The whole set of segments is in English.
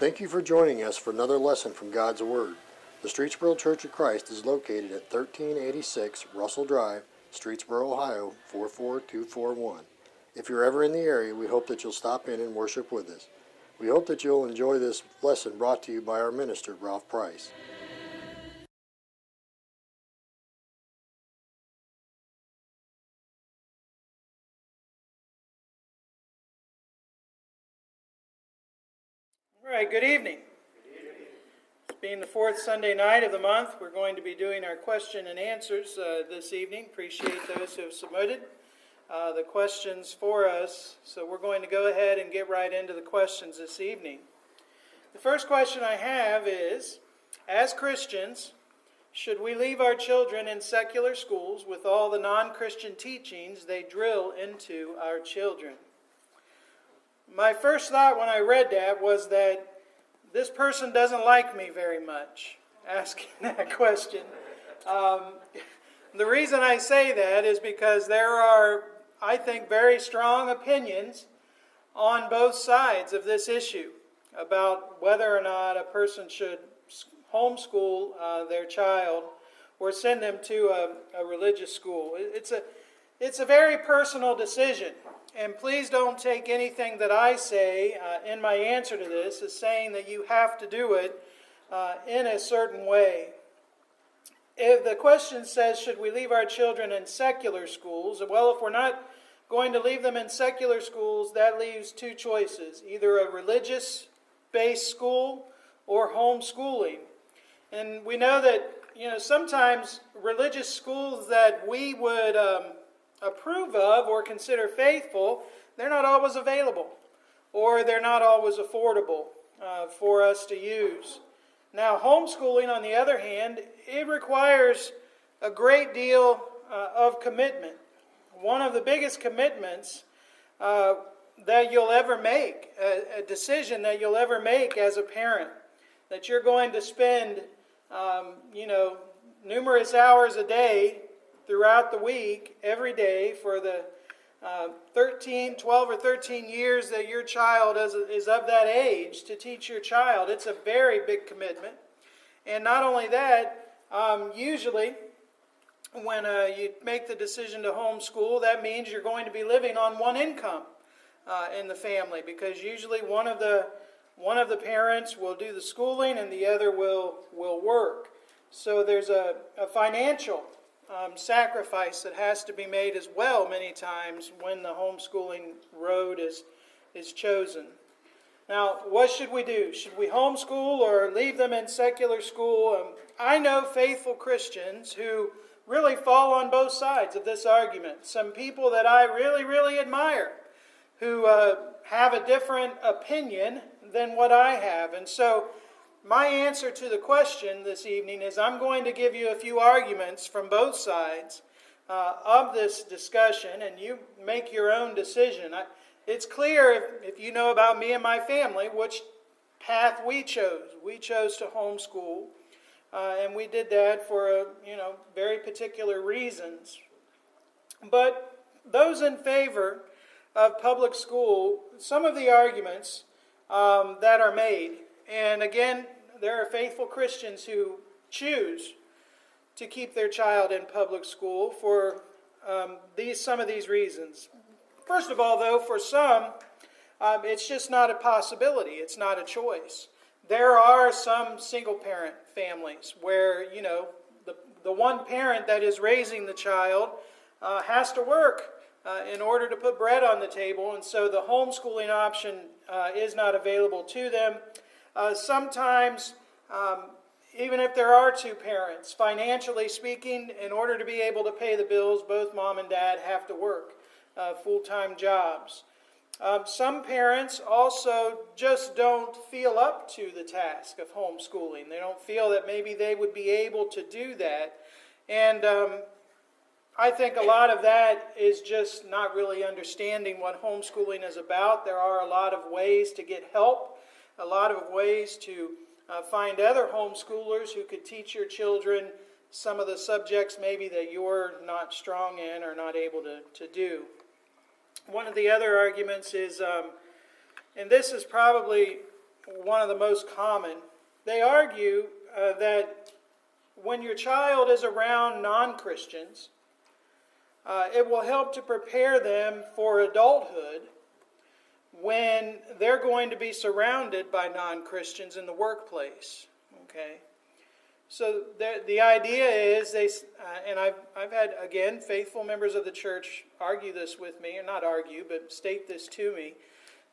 Thank you for joining us for another lesson from God's Word. The Streetsboro Church of Christ is located at 1386 Russell Drive, Streetsboro, Ohio 44241. If you're ever in the area, we hope that you'll stop in and worship with us. We hope that you'll enjoy this lesson brought to you by our minister, Ralph Price. All right, good evening. Being the fourth Sunday night of the month, we're going to be doing our question and answers this evening. Appreciate those who have submitted the questions for us. So we're going to go ahead and get right into the questions this evening. The first question I have is, as Christians, should we leave our children in secular schools with all the non-Christian teachings they drill into our children? My first thought when I read that was that this person doesn't like me very much, asking that question. The reason I say that is because there are, I think, very strong opinions on both sides of this issue about whether or not a person should homeschool their child or send them to a religious school. It's a very personal decision. And please don't take anything that I say in my answer to this as saying that you have to do it in a certain way. If the question says, should we leave our children in secular schools? Well, if we're not going to leave them in secular schools, that leaves two choices. Either a religious-based school or homeschooling. And we know that, sometimes religious schools that we would approve of or consider faithful, they're not always available, or they're not always affordable for us to use. Now, homeschooling, on the other hand, it requires a great deal of commitment. One of the biggest commitments that you'll ever make, a decision that you'll ever make as a parent, that you're going to spend, numerous hours a day throughout the week, every day, for the 12 or 13 years that your child is of that age, to teach your child. It's a very big commitment. And not only that, usually when you make the decision to homeschool, that means you're going to be living on one income in the family, because usually one of the parents will do the schooling and the other will work. So there's a financial sacrifice that has to be made as well many times when the homeschooling road is chosen. Now, what should we do? Should we homeschool or leave them in secular school? I know faithful Christians who really fall on both sides of this argument. Some people that I really, really admire who have a different opinion than what I have. And so my answer to the question this evening is I'm going to give you a few arguments from both sides of this discussion, and you make your own decision. It's clear, if you know about me and my family, which path we chose. We chose to homeschool, and we did that for very particular reasons. But those in favor of public school, some of the arguments that are made, and again, there are faithful Christians who choose to keep their child in public school for some of these reasons. First of all, though, for some, it's just not a possibility. It's not a choice. There are some single-parent families where, the one parent that is raising the child has to work in order to put bread on the table, and so the homeschooling option is not available to them. Sometimes, even if there are two parents, financially speaking, in order to be able to pay the bills, both mom and dad have to work full-time jobs. Some parents also just don't feel up to the task of homeschooling. They don't feel that maybe they would be able to do that. And I think a lot of that is just not really understanding what homeschooling is about. There are a lot of ways to get help, a lot of ways to find other homeschoolers who could teach your children some of the subjects maybe that you're not strong in or not able to do. One of the other arguments is, and this is probably one of the most common. They argue that when your child is around non-Christians, it will help to prepare them for adulthood when they're going to be surrounded by non-Christians in the workplace. Okay, so the idea is and I've had, again, faithful members of the church argue this with me, or not argue, but state this to me,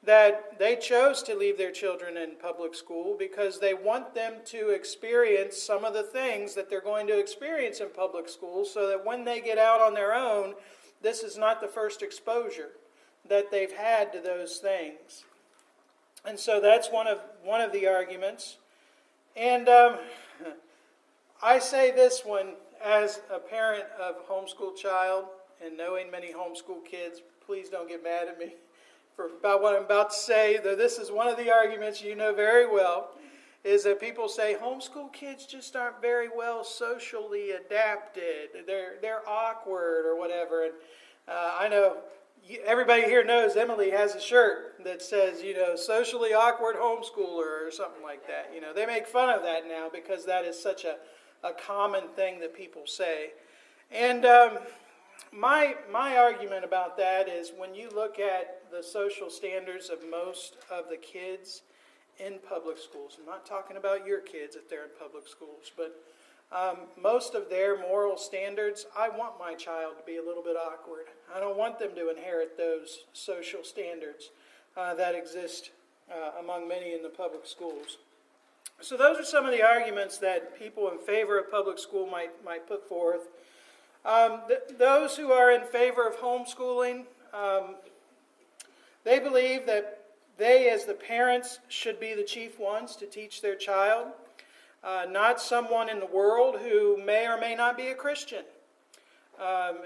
that they chose to leave their children in public school because they want them to experience some of the things that they're going to experience in public school, so that when they get out on their own, this is not the first exposure that they've had to those things. And so that's one of the arguments. And I say this one as a parent of a homeschool child and knowing many homeschool kids. Please don't get mad at me for about what I'm about to say, though this is one of the arguments you know very well, is that people say homeschool kids just aren't very well socially adapted. They're awkward or whatever. And I know everybody here knows Emily has a shirt that says, socially awkward homeschooler or something like that. They make fun of that now because that is such a common thing that people say. And my argument about that is when you look at the social standards of most of the kids in public schools, I'm not talking about your kids if they're in public schools, but most of their moral standards, I want my child to be a little bit awkward. I don't want them to inherit those social standards that exist among many in the public schools. So those are some of the arguments that people in favor of public school might put forth. Those who are in favor of homeschooling, they believe that they, as the parents, should be the chief ones to teach their child, not someone in the world who may or may not be a Christian.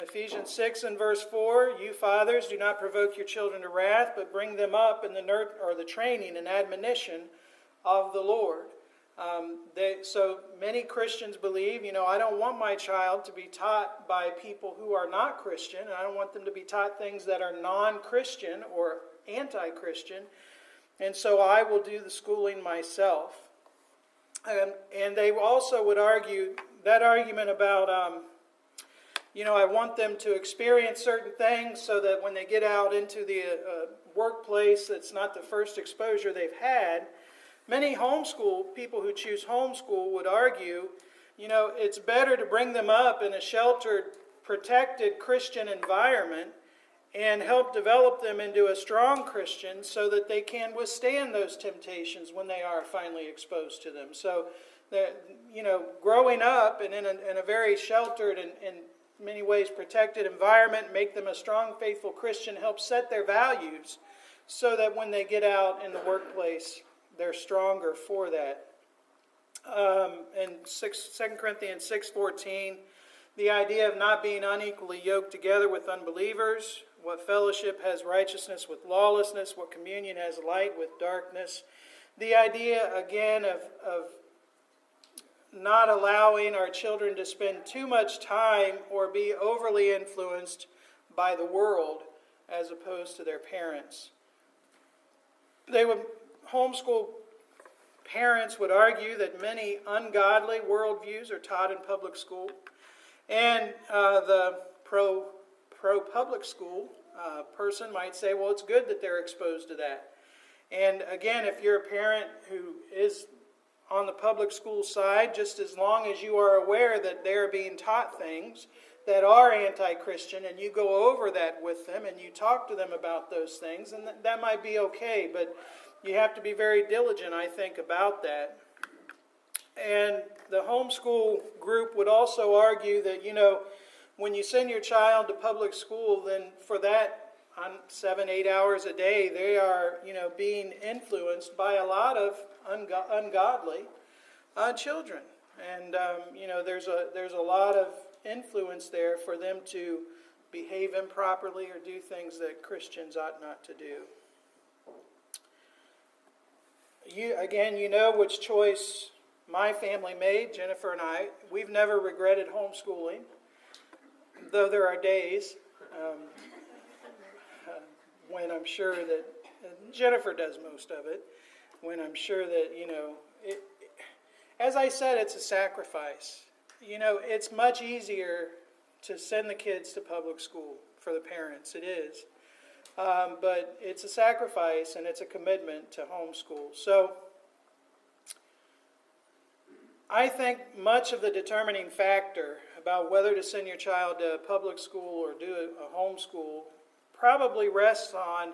Ephesians 6 and verse 4, you fathers, do not provoke your children to wrath, but bring them up in the training and admonition of the Lord. So many Christians believe, I don't want my child to be taught by people who are not Christian, and I don't want them to be taught things that are non-Christian or anti-Christian, and so I will do the schooling myself. And they also would argue that argument about, I want them to experience certain things so that when they get out into the workplace, it's not the first exposure they've had. Many people who choose homeschool would argue, it's better to bring them up in a sheltered, protected Christian environment and help develop them into a strong Christian so that they can withstand those temptations when they are finally exposed to them. So, growing up and in a very sheltered and in many ways protected environment, make them a strong, faithful Christian, help set their values so that when they get out in the workplace, they're stronger for that. In 2 Corinthians 6:14, the idea of not being unequally yoked together with unbelievers. What fellowship has righteousness with lawlessness? What communion has light with darkness? The idea, again, of not allowing our children to spend too much time or be overly influenced by the world as opposed to their parents. Homeschool parents would argue that many ungodly worldviews are taught in public school, and the pro-public school person might say, well, it's good that they're exposed to that. And again, if you're a parent who is on the public school side, just as long as you are aware that they're being taught things that are anti-Christian, and you go over that with them and you talk to them about those things, and that might be okay, but you have to be very diligent, I think, about that. And the homeschool group would also argue that, when you send your child to public school, then for that 7-8 hours a day, they are, being influenced by a lot of ungodly children. And, there's a lot of influence there for them to behave improperly or do things that Christians ought not to do. You know which choice my family made, Jennifer and I. We've never regretted homeschooling, though there are days when I'm sure that Jennifer does most of it. when I'm sure that, as I said, it's a sacrifice. It's much easier to send the kids to public school for the parents. It is. But it's a sacrifice and it's a commitment to homeschool. So I think much of the determining factor about whether to send your child to public school or do a homeschool probably rests on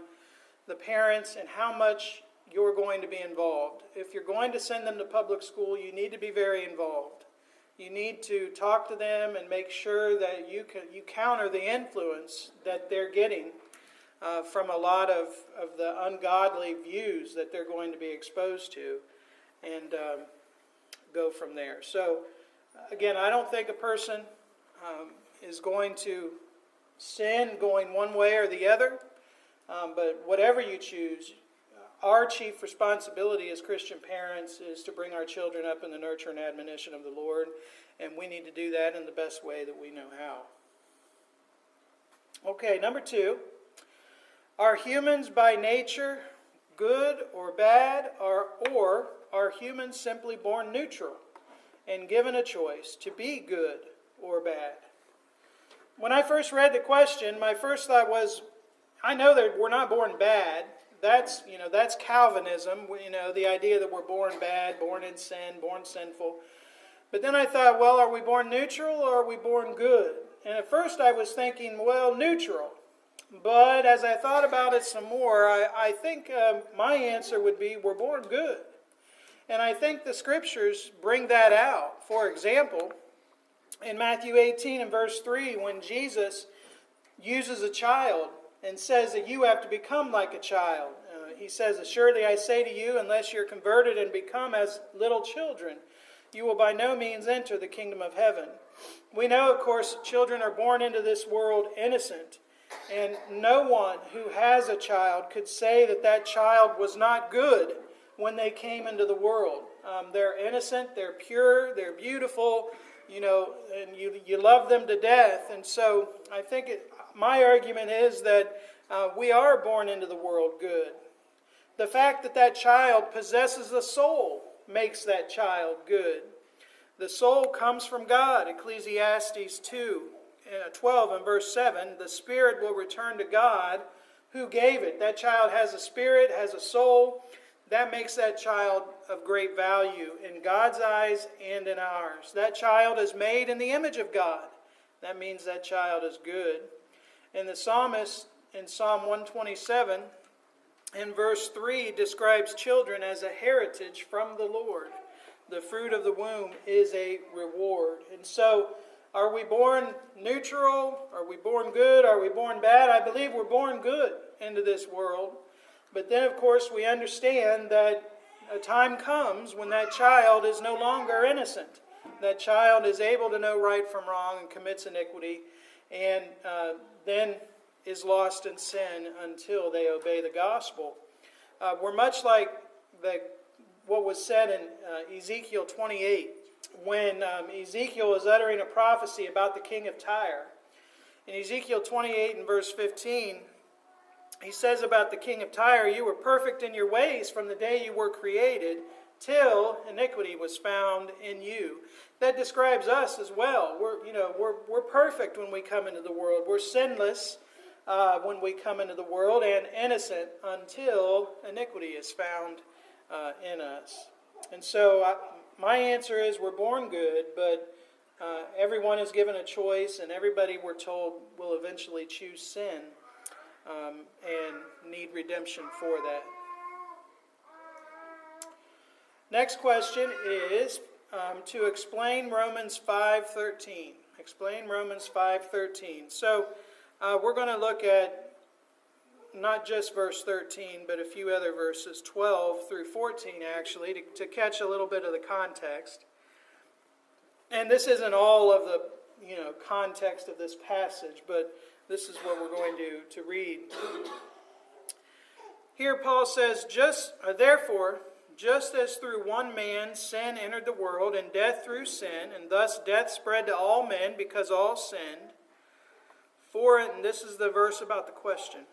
the parents and how much you're going to be involved. If you're going to send them to public school, you need to be very involved. You need to talk to them and make sure that you counter the influence that they're getting from a lot of the ungodly views that they're going to be exposed to, and go from there. So, again, I don't think a person is going to sin going one way or the other, but whatever you choose, our chief responsibility as Christian parents is to bring our children up in the nurture and admonition of the Lord, and we need to do that in the best way that we know how. Okay, number 2. Are humans by nature good or bad, or are humans simply born neutral and given a choice to be good or bad? When I first read the question, my first thought was, I know that we're not born bad. That's Calvinism, the idea that we're born bad, born in sin, born sinful. But then I thought, well, are we born neutral or are we born good? And at first I was thinking, well, neutral. But as I thought about it some more, I think my answer would be we're born good. And I think the Scriptures bring that out. For example, in Matthew 18 and verse 3, when Jesus uses a child and says that you have to become like a child. He says, "Assuredly I say to you, unless you're converted and become as little children, you will by no means enter the kingdom of heaven." We know, of course, children are born into this world innocent. And no one who has a child could say that that child was not good when they came into the world. They're innocent, they're pure, they're beautiful, and you love them to death. And so I think my argument is that we are born into the world good. The fact that that child possesses a soul makes that child good. The soul comes from God. Ecclesiastes 2:12 and verse 7, the spirit will return to God who gave it. That child has a spirit, has a soul. That makes that child of great value in God's eyes and in ours. That child is made in the image of God. That means that child is good. And the psalmist in Psalm 127 in verse 3 describes children as a heritage from the Lord. The fruit of the womb is a reward. And so, are we born neutral? Are we born good? Are we born bad? I believe we're born good into this world. But then, of course, we understand that a time comes when that child is no longer innocent. That child is able to know right from wrong and commits iniquity, and then is lost in sin until they obey the gospel. We're much like what was said in Ezekiel 28, when Ezekiel was uttering a prophecy about the king of Tyre. In Ezekiel 28 and verse 15, he says about the king of Tyre, "You were perfect in your ways from the day you were created, till iniquity was found in you." That describes us as well. We're perfect when we come into the world. We're sinless when we come into the world, and innocent until iniquity is found in us. And so my answer is we're born good, but everyone is given a choice, and everybody, we're told, will eventually choose sin and need redemption for that. Next question is to explain Romans 5:13. Explain Romans 5:13. So we're going to look at not just verse 13, but a few other verses, 12 through 14 actually, to catch a little bit of the context. And this isn't all of the context of this passage, but this is what we're going to read. Here Paul says, Therefore, just as through one man sin entered the world, and death through sin, and thus death spread to all men because all sinned. And this is the verse about the question.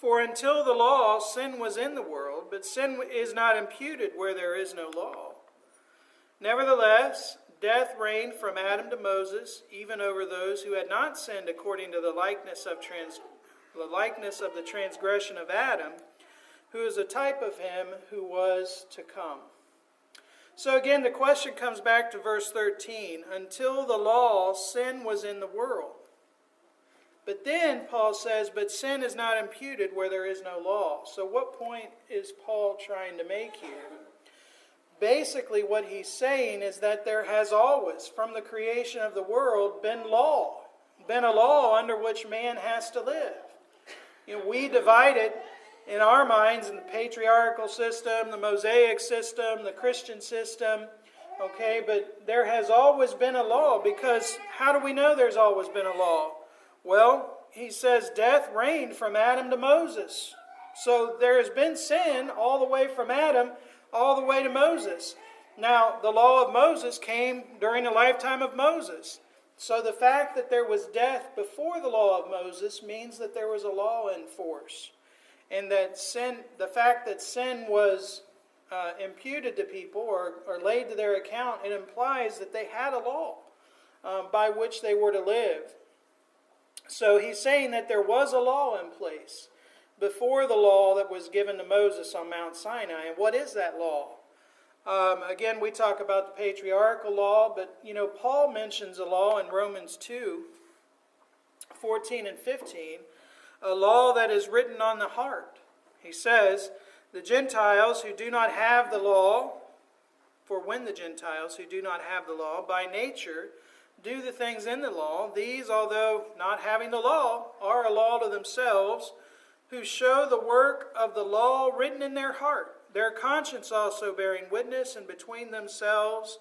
For until the law, sin was in the world, but sin is not imputed where there is no law. Nevertheless, death reigned from Adam to Moses, even over those who had not sinned according to the likeness of the transgression of Adam, who is a type of him who was to come. So again, the question comes back to verse 13. Until the law, sin was in the world. But then Paul says, but sin is not imputed where there is no law. So what point is Paul trying to make here? Basically what he's saying is that there has always, from the creation of the world, been a law under which man has to live. We divide it in our minds in the patriarchal system, the Mosaic system, the Christian system. Okay, but there has always been a law, because how do we know there's always been a law? Well, he says death reigned from Adam to Moses. So there has been sin all the way from Adam all the way to Moses. Now, the law of Moses came during the lifetime of Moses. So the fact that there was death before the law of Moses means that there was a law in force. And that sin, the fact that sin was imputed to people or laid to their account, it implies that they had a law by which they were to live. So he's saying that there was a law in place before the law that was given to Moses on Mount Sinai. And what is that law? Again, we talk about the patriarchal law, but Paul mentions a law in Romans 2:14 and 15, a law that is written on the heart. He says, the Gentiles who do not have the law, for when the Gentiles who do not have the law by nature do the things in the law, these, although not having the law, are a law to themselves, who show the work of the law written in their heart, their conscience also bearing witness, and between themselves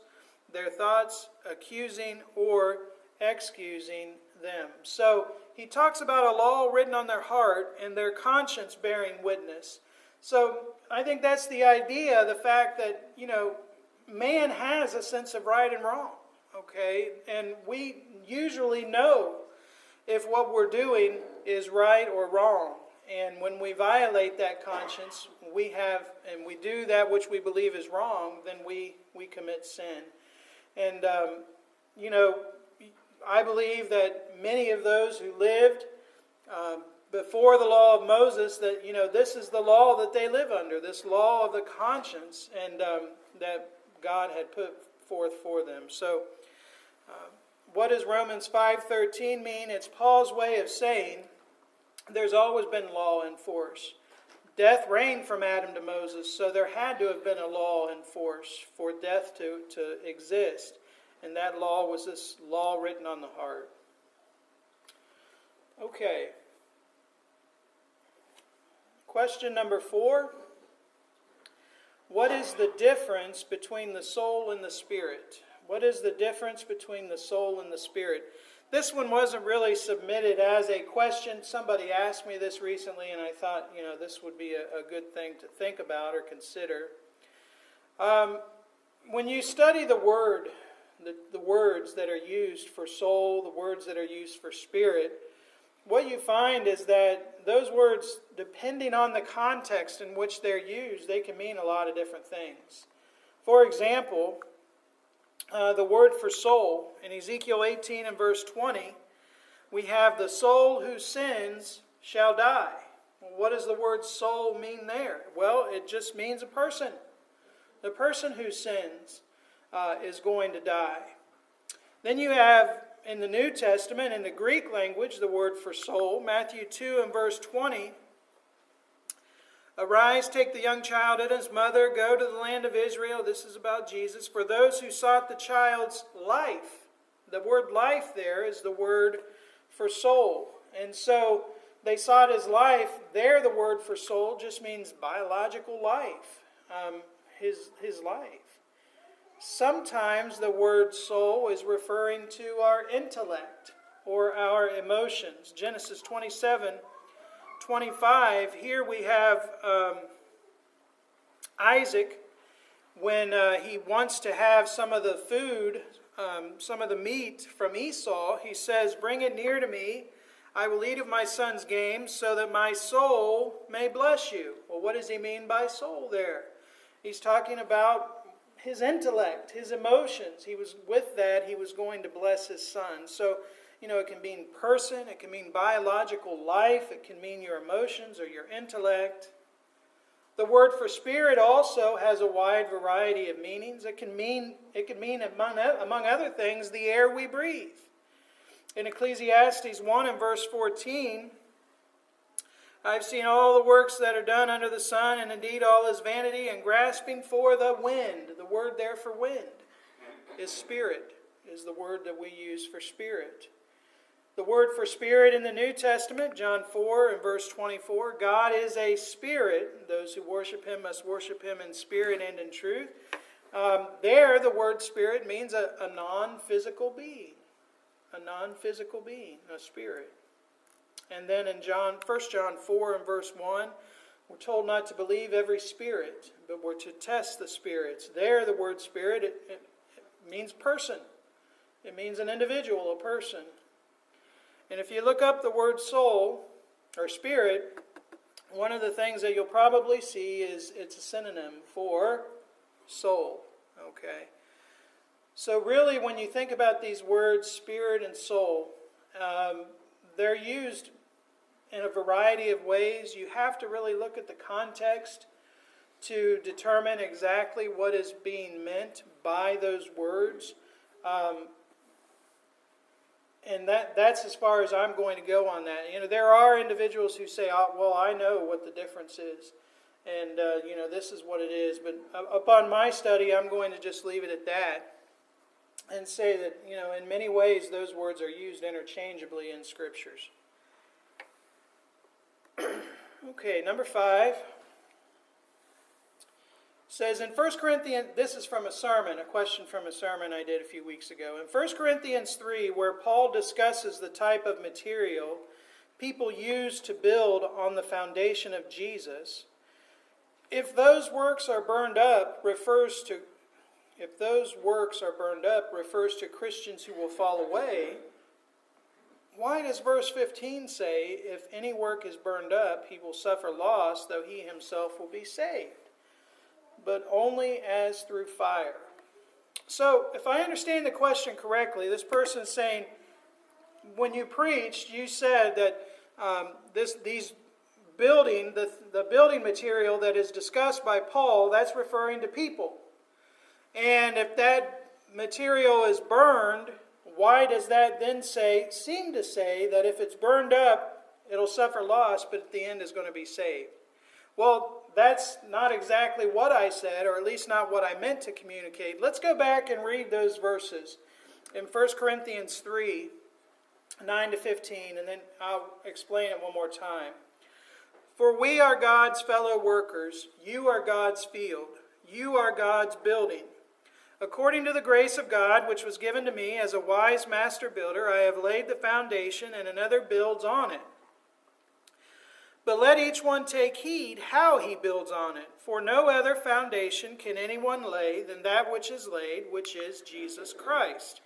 their thoughts accusing or excusing them. So he talks about a law written on their heart and their conscience bearing witness. So I think that's the idea, the fact that, man has a sense of right and wrong. Okay, and we usually know if what we're doing is right or wrong. And when we violate that conscience, we do that which we believe is wrong, then we commit sin. And, I believe that many of those who lived before the law of Moses, that, this is the law that they live under, this law of the conscience, and that God had put forth for them. So, what does Romans 5:13 mean? It's Paul's way of saying there's always been law in force. Death reigned from Adam to Moses, so there had to have been a law in force for death to exist. And that law was this law written on the heart. Okay. Question number 4. What is the difference between the soul and the spirit? What is the difference between the soul and the spirit? This one wasn't really submitted as a question. Somebody asked me this recently, and I thought, this would be a good thing to think about or consider. When you study the word, the words that are used for soul, the words that are used for spirit, what you find is that those words, depending on the context in which they're used, they can mean a lot of different things. For example, the word for soul, in Ezekiel 18 and verse 20, we have the soul who sins shall die. Well, what does the word soul mean there? Well, it just means a person. The person who sins is going to die. Then you have, in the New Testament, in the Greek language, the word for soul, Matthew 2 and verse 20, arise, take the young child and his mother, go to the land of Israel. This is about Jesus. For those who sought the child's life. The word life there is the word for soul. And so they sought his life. There the word for soul just means biological life. His life. Sometimes the word soul is referring to our intellect or our emotions. Genesis 27:25, here we have Isaac, when he wants to have some of the food, some of the meat from Esau, he says, bring it near to me, I will eat of my son's game so that my soul may bless you. Well, what does he mean by soul there? He's talking about his intellect, his emotions. He was with that. He was going to bless his son. So, it can mean person. It can mean biological life. It can mean your emotions or your intellect. The word for spirit also has a wide variety of meanings. It can mean among other things, the air we breathe. In Ecclesiastes 1 and verse 14, I've seen all the works that are done under the sun, and indeed all is vanity and grasping for the wind. The word there for wind is spirit, is the word that we use for spirit. The word for spirit in the New Testament, John 4 and verse 24, God is a spirit. Those who worship him must worship him in spirit and in truth. There, the word spirit means a non-physical being. A non-physical being, a spirit. And then in 1 John 4 and verse 1, we're told not to believe every spirit, but we're to test the spirits. There, the word spirit, it means person. It means an individual, a person. And if you look up the word soul or spirit, one of the things that you'll probably see is it's a synonym for soul. Okay? So really, when you think about these words, spirit and soul, they're used in a variety of ways. You have to really look at the context to determine exactly what is being meant by those words. And that's as far as I'm going to go on that. There are individuals who say, "Oh, well, I know what the difference is. And, this is what it is." But upon my study, I'm going to just leave it at that. And say that, in many ways, those words are used interchangeably in Scriptures. Okay, number 5 says in 1 Corinthians, this is from a sermon, a question from a sermon I did a few weeks ago. In 1 Corinthians 3, where Paul discusses the type of material people use to build on the foundation of Jesus, if those works are burned up, refers to Christians who will fall away, why does verse 15 say, if any work is burned up, he will suffer loss, though he himself will be saved, but only as through fire? So, if I understand the question correctly, this person is saying, when you preached, you said that the building material that is discussed by Paul, that's referring to people. And if that material is burned, why does that then seem to say that if it's burned up, it'll suffer loss, but at the end is going to be saved? Well, that's not exactly what I said, or at least not what I meant to communicate. Let's go back and read those verses in 1 Corinthians 3, 9 to 15, and then I'll explain it one more time. For we are God's fellow workers, you are God's field, you are God's building. According to the grace of God, which was given to me as a wise master builder, I have laid the foundation, and another builds on it. But let each one take heed how he builds on it. For no other foundation can anyone lay than that which is laid, which is Jesus Christ.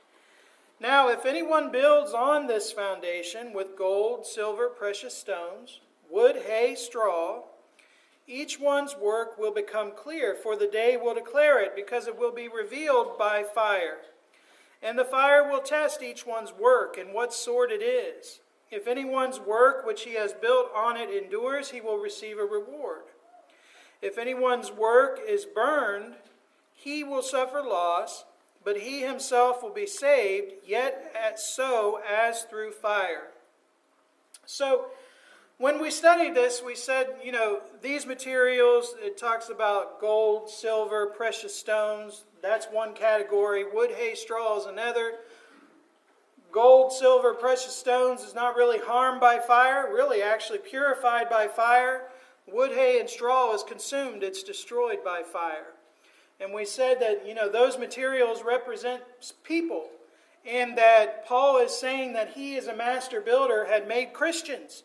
Now, if anyone builds on this foundation with gold, silver, precious stones, wood, hay, straw, each one's work will become clear, for the day will declare it, because it will be revealed by fire. And the fire will test each one's work and what sort it is. If anyone's work which he has built on it endures, he will receive a reward. If anyone's work is burned, he will suffer loss, but he himself will be saved, yet so as through fire. So, when we studied this, we said, these materials, it talks about gold, silver, precious stones. That's one category. Wood, hay, straw is another. Gold, silver, precious stones is not really harmed by fire, really actually purified by fire. Wood, hay, and straw is consumed. It's destroyed by fire. And we said that, those materials represent people. And that Paul is saying that he, as a master builder, had made Christians.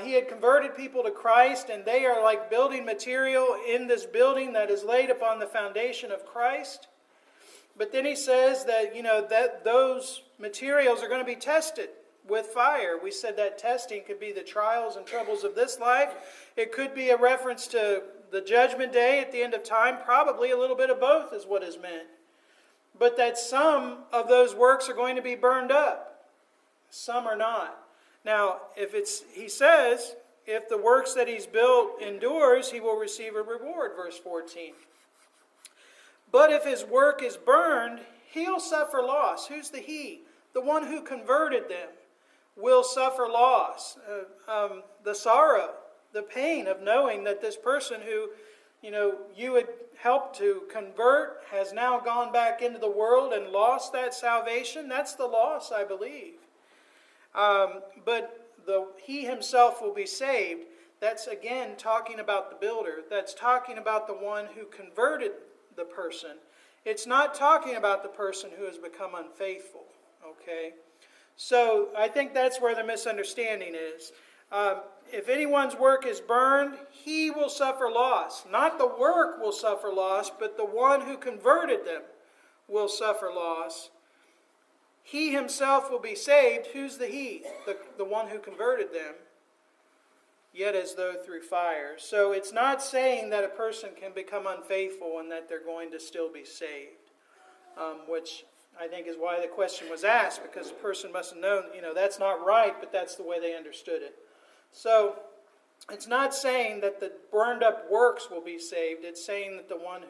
He had converted people to Christ, and they are like building material in this building that is laid upon the foundation of Christ. But then he says that, that those materials are going to be tested. with fire. We said that testing could be the trials and troubles of this life. It could be a reference to the judgment day at the end of time. Probably a little bit of both is what is meant. But that some of those works are going to be burned up. Some are not. Now, he says, if the works that he's built endures, he will receive a reward, verse 14. But if his work is burned, he'll suffer loss. Who's the he? The one who converted them will suffer loss. The sorrow, the pain of knowing that this person who, you had helped to convert has now gone back into the world and lost that salvation. That's the loss, I believe. But he himself will be saved. That's again talking about the builder. That's talking about the one who converted the person. It's not talking about the person who has become unfaithful. Okay? So I think that's where the misunderstanding is. If anyone's work is burned, he will suffer loss. Not the work will suffer loss, but the one who converted them will suffer loss. He himself will be saved. Who's the he? The one who converted them, yet as though through fire. So it's not saying that a person can become unfaithful and that they're going to still be saved, which I think is why the question was asked, because the person must have known, that's not right, but that's the way they understood it. So it's not saying that the burned up works will be saved. It's saying that the one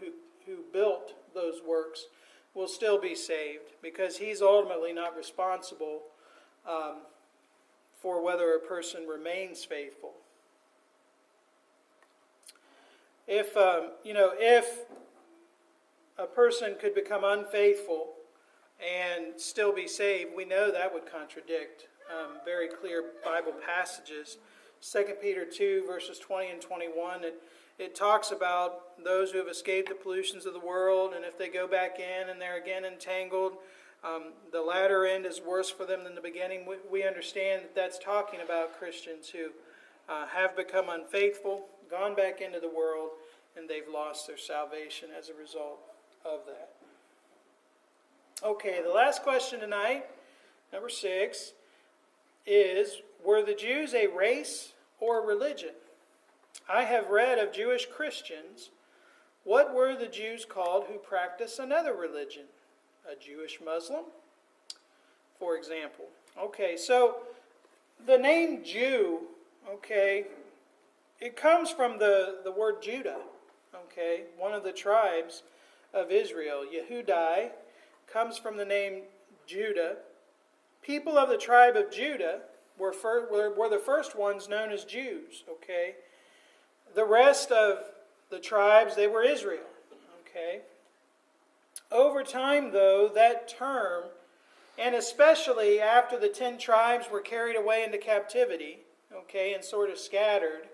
who built those works will still be saved, because he's ultimately not responsible for whether a person remains faithful. If a person could become unfaithful and still be saved, we know that would contradict very clear Bible passages. 2 Peter 2, verses 20 and 21, it talks about those who have escaped the pollutions of the world, and if they go back in and they're again entangled, the latter end is worse for them than the beginning. We understand that that's talking about Christians who have become unfaithful, gone back into the world, and they've lost their salvation as a result of that. Okay, the last question tonight, number 6, is, were the Jews a race or religion? I have read of Jewish Christians. What were the Jews called who practice another religion? A Jewish Muslim, for example. Okay, so the name Jew, it comes from the word Judah, one of the tribes of Israel. Yehudai comes from the name Judah. People of the tribe of Judah were the first ones known as Jews, The rest of the tribes, they were Israel, Over time, though, that term, and especially after the 10 tribes were carried away into captivity, and sort of scattered,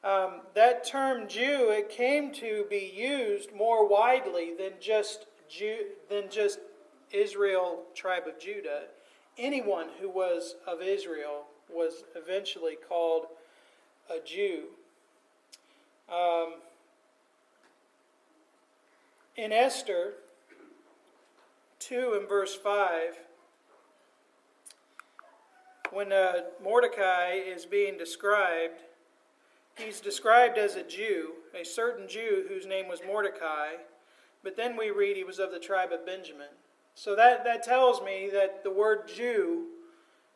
that term Jew, it came to be used more widely than just Israel, tribe of Judah. Anyone who was of Israel was eventually called a Jew. In Esther 2 and verse 5, when Mordecai is being described, he's described as a Jew, a certain Jew whose name was Mordecai, but then we read he was of the tribe of Benjamin. So that tells me that the word Jew,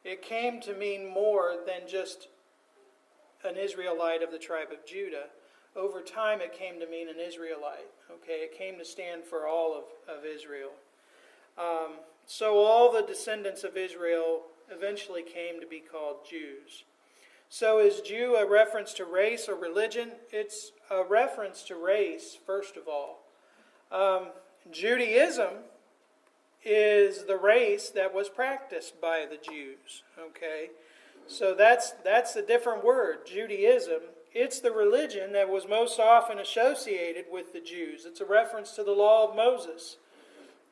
it came to mean more than just an Israelite of the tribe of Judah. Over time it came to mean an Israelite. It came to stand for all of Israel. So all the descendants of Israel eventually came to be called Jews. So is Jew a reference to race or religion? It's a reference to race, first of all. Judaism is the race that was practiced by the Jews. So that's a different word, Judaism. It's the religion that was most often associated with the Jews. It's a reference to the law of Moses.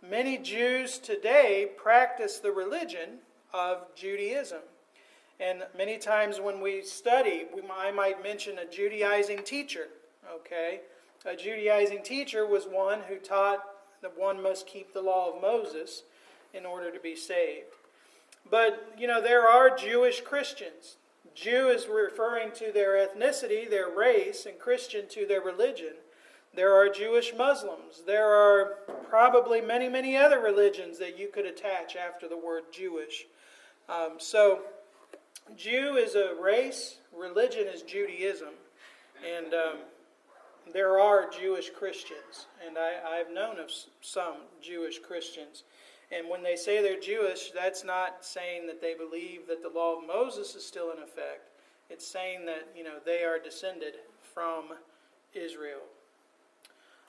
Many Jews today practice the religion of Judaism. And many times when we study, I might mention a Judaizing teacher. A Judaizing teacher was one who taught that one must keep the law of Moses in order to be saved. But, there are Jewish Christians. Jew is referring to their ethnicity, their race, and Christian to their religion. There are Jewish Muslims. There are probably many, many other religions that you could attach after the word Jewish. So, Jew is a race, religion is Judaism, and there are Jewish Christians, and I've known of some Jewish Christians. And when they say they're Jewish, that's not saying that they believe that the law of Moses is still in effect. It's saying that, they are descended from Israel.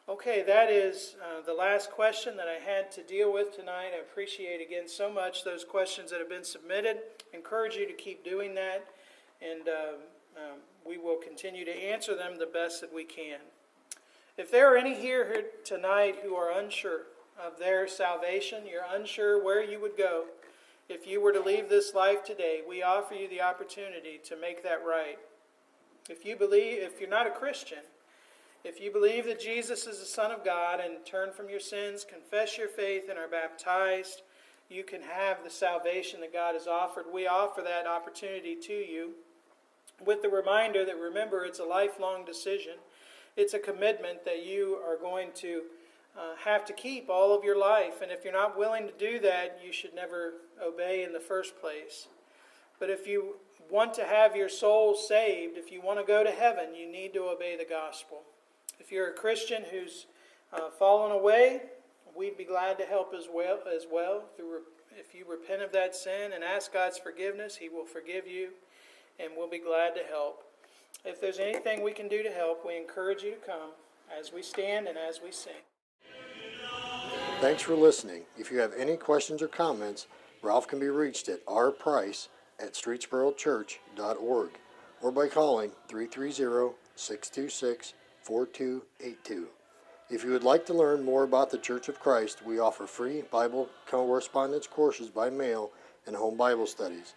Okay, that is the last question that I had to deal with tonight. I appreciate again so much those questions that have been submitted. I encourage you to keep doing that, and we will continue to answer them the best that we can. If there are any here tonight who are unsure of their salvation, you're unsure where you would go if you were to leave this life today, we offer you the opportunity to make that right. If you're not a Christian, if you believe that Jesus is the Son of God and turn from your sins, confess your faith, and are baptized, you can have the salvation that God has offered. We offer that opportunity to you with the reminder that, remember, it's a lifelong decision. It's a commitment that you are going to have to keep all of your life. And if you're not willing to do that, you should never obey in the first place. But if you want to have your soul saved, if you want to go to heaven, you need to obey the gospel. If you're a Christian who's fallen away, we'd be glad to help as well. If you repent of that sin and ask God's forgiveness, He will forgive you, and we'll be glad to help. If there's anything we can do to help, we encourage you to come as we stand and as we sing. Thanks for listening. If you have any questions or comments, Ralph can be reached at rprice@streetsborochurch.org or by calling 330-626-4282. If you would like to learn more about the Church of Christ, we offer free Bible correspondence courses by mail and home Bible studies.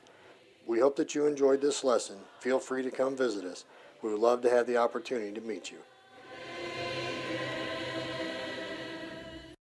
We hope that you enjoyed this lesson. Feel free to come visit us. We would love to have the opportunity to meet you.